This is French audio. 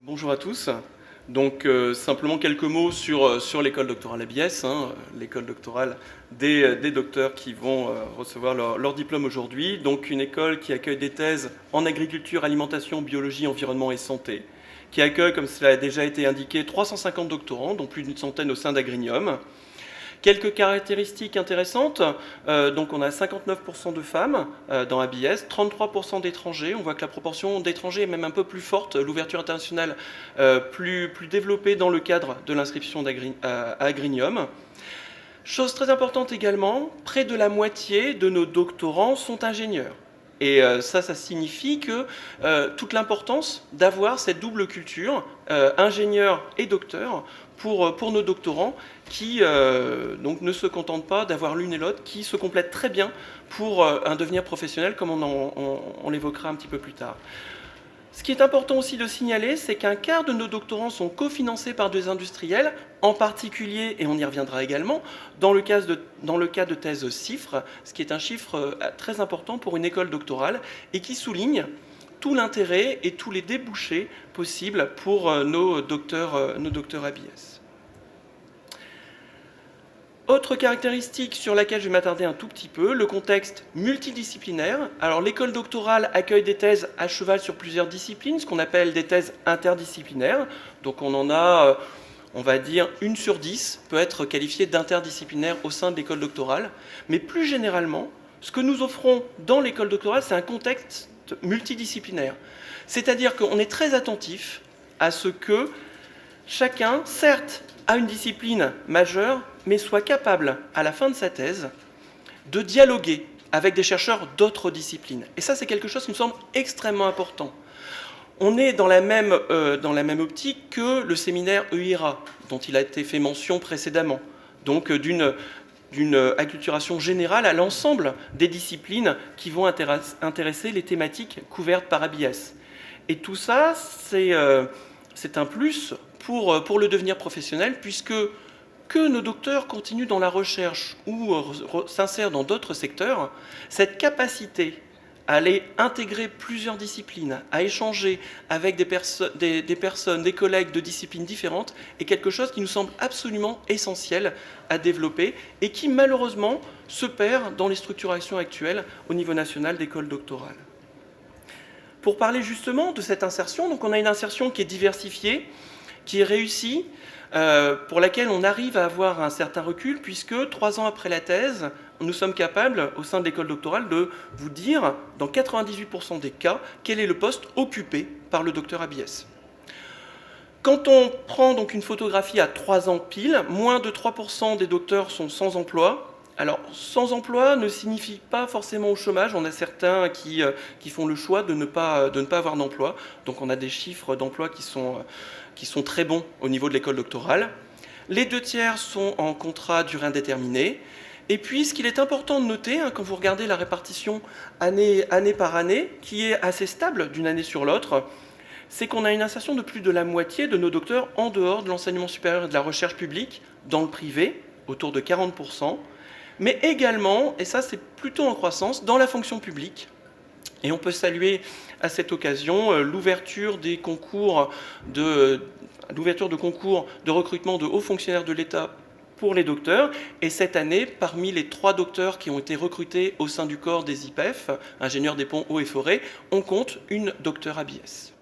Bonjour à tous. Donc simplement quelques mots sur l'école doctorale ABS, l'école doctorale des docteurs qui vont recevoir leur diplôme aujourd'hui. Donc une école qui accueille des thèses en agriculture, alimentation, biologie, environnement et santé, qui accueille, comme cela a déjà été indiqué, 350 doctorants, dont plus d'une centaine au sein d'Agrinium. Quelques caractéristiques intéressantes, donc on a 59% de femmes dans ABS, 33% d'étrangers, on voit que la proportion d'étrangers est même un peu plus forte, l'ouverture internationale plus développée dans le cadre de l'inscription à Agrinium. Chose très importante également, près de la moitié de nos doctorants sont ingénieurs. Et ça signifie que toute l'importance d'avoir cette double culture, ingénieur et docteur, pour nos doctorants qui donc ne se contentent pas d'avoir l'une et l'autre, qui se complètent très bien pour un devenir professionnel, comme on l'évoquera un petit peu plus tard. Ce qui est important aussi de signaler, c'est qu'un quart de nos doctorants sont cofinancés par des industriels, en particulier, et on y reviendra également, dans le cas de thèse CIFRE, ce qui est un chiffre très important pour une école doctorale, et qui souligne tout l'intérêt et tous les débouchés possibles pour nos docteurs ABS. Autre caractéristique sur laquelle je vais m'attarder un tout petit peu, le contexte multidisciplinaire. Alors l'école doctorale accueille des thèses à cheval sur plusieurs disciplines, ce qu'on appelle des thèses interdisciplinaires. Donc on en a, on va dire, 1 sur 10 peut être qualifiée d'interdisciplinaire au sein de l'école doctorale. Mais plus généralement, ce que nous offrons dans l'école doctorale, c'est un contexte multidisciplinaire. C'est-à-dire qu'on est très attentif à ce que chacun, certes, a une discipline majeure, mais soit capable, à la fin de sa thèse, de dialoguer avec des chercheurs d'autres disciplines. Et ça, c'est quelque chose qui me semble extrêmement important. On est dans la même optique que le séminaire EIRA, dont il a été fait mention précédemment, donc d'une acculturation générale à l'ensemble des disciplines qui vont intéresser les thématiques couvertes par ABS. Et tout ça, c'est un plus pour le devenir professionnel, puisque que nos docteurs continuent dans la recherche ou s'insèrent dans d'autres secteurs, cette capacité à aller intégrer plusieurs disciplines, à échanger avec des personnes, des collègues de disciplines différentes, est quelque chose qui nous semble absolument essentiel à développer et qui malheureusement se perd dans les structurations actuelles au niveau national d'écoles doctorales. Pour parler justement de cette insertion, donc on a une insertion qui est diversifiée, qui est réussie, pour laquelle on arrive à avoir un certain recul, puisque 3 ans après la thèse, nous sommes capables, au sein de l'école doctorale, de vous dire, dans 98% des cas, quel est le poste occupé par le docteur ABS. Quand on prend donc une photographie à 3 ans pile, moins de 3% des docteurs sont sans emploi. Alors, sans emploi ne signifie pas forcément au chômage. On a certains qui font le choix de ne pas avoir d'emploi. Donc, on a des chiffres d'emploi qui sont très bons au niveau de l'école doctorale. Les 2/3 sont en contrat à durée indéterminée. Et puis, ce qu'il est important de noter, quand vous regardez la répartition année par année, qui est assez stable d'une année sur l'autre, c'est qu'on a une insertion de plus de la moitié de nos docteurs en dehors de l'enseignement supérieur et de la recherche publique, dans le privé, autour de 40%, mais également, et ça c'est plutôt en croissance, dans la fonction publique. Et on peut saluer à cette occasion l'ouverture de concours de recrutement de hauts fonctionnaires de l'État pour les docteurs. Et cette année, parmi les 3 docteurs qui ont été recrutés au sein du corps des IPEF, ingénieurs des ponts, eaux et forêts, on compte une docteure ABS.